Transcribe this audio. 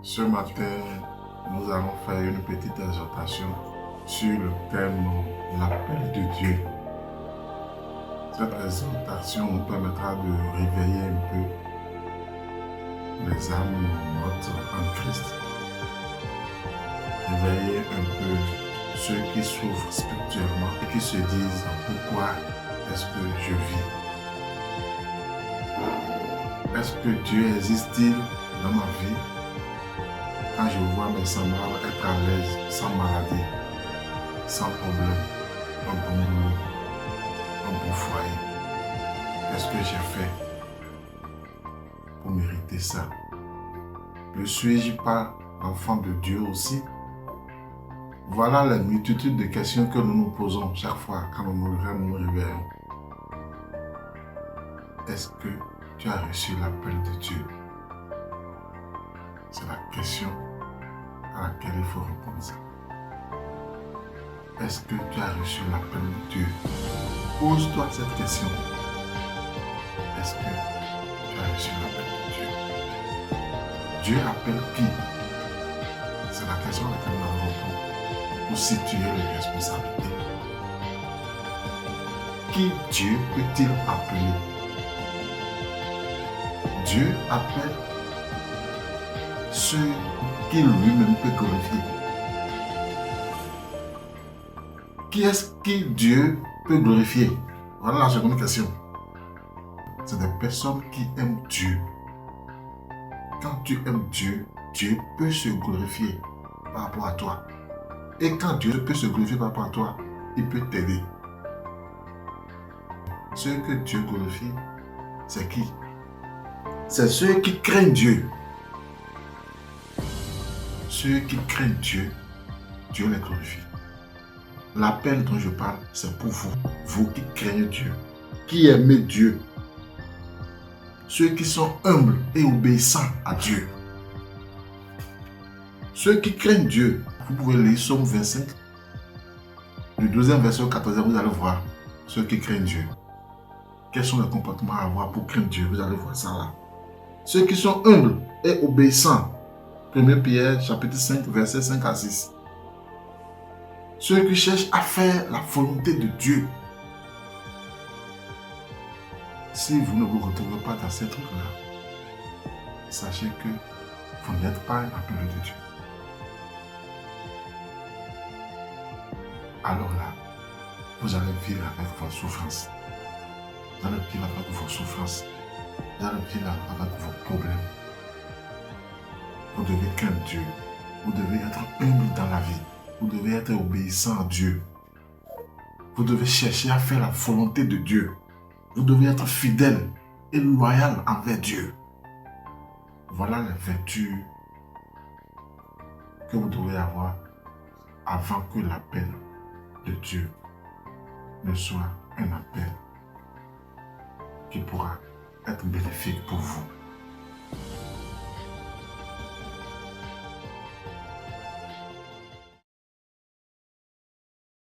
Ce matin, nous allons faire une petite exhortation sur le thème l'appel de Dieu. Cette exhortation nous permettra de réveiller un peu les âmes mortes en Christ. Réveiller un peu ceux qui souffrent spirituellement et qui se disent pourquoi est-ce que je vis? Est-ce que Dieu existe-t-il dans ma vie? Quand je vois mes semblables être à l'aise, sans maladie, sans problème, un bon boulot, un bon foyer, qu'est-ce que j'ai fait pour mériter ça? Ne suis-je pas l'enfant de Dieu aussi? Voilà la multitude de questions que nous nous posons chaque fois quand nous nous réveillons. Est-ce que tu as reçu l'appel de Dieu? C'est la question à laquelle il faut répondre ça. Est-ce que tu as reçu l'appel de Dieu? Pose-toi cette question. Est-ce que tu as reçu l'appel de Dieu? Dieu appelle qui? C'est la question à laquelle nous allons répondre pour situer les responsabilités. Qui Dieu peut-il appeler? Dieu appelle ceux qui lui-même peut glorifier. Qui est-ce qui Dieu peut glorifier? Voilà la seconde question. C'est des personnes qui aiment Dieu. Quand tu aimes Dieu, Dieu peut se glorifier par rapport à toi. Et quand Dieu peut se glorifier par rapport à toi, il peut t'aider. Ceux que Dieu glorifie, c'est qui? C'est ceux qui craignent Dieu. Ceux qui craignent Dieu, Dieu les glorifie. L'appel dont je parle, c'est pour vous. Vous qui craignez Dieu, qui aimez Dieu. Ceux qui sont humbles et obéissants à Dieu. Ceux qui craignent Dieu. Vous pouvez lire Psaume 25, du 12e verset au 14e, vous allez voir ceux qui craignent Dieu. Quels sont les comportements à avoir pour craindre Dieu? Vous allez voir ça là. Ceux qui sont humbles et obéissants. 1 Pierre chapitre 5, verset 5 à 6. Ceux qui cherchent à faire la volonté de Dieu. Si vous ne vous retrouvez pas dans ces trucs-là, sachez que vous n'êtes pas un appelé de Dieu. Alors là, vous allez vivre avec vos souffrances. Vous allez vivre avec vos souffrances. Vous allez vivre avec vos problèmes. Vous devez craindre Dieu. Vous devez être humble dans la vie. Vous devez être obéissant à Dieu. Vous devez chercher à faire la volonté de Dieu. Vous devez être fidèle et loyal envers Dieu. Voilà les vertus que vous devez avoir avant que l'appel de Dieu ne soit un appel qui pourra être bénéfique pour vous.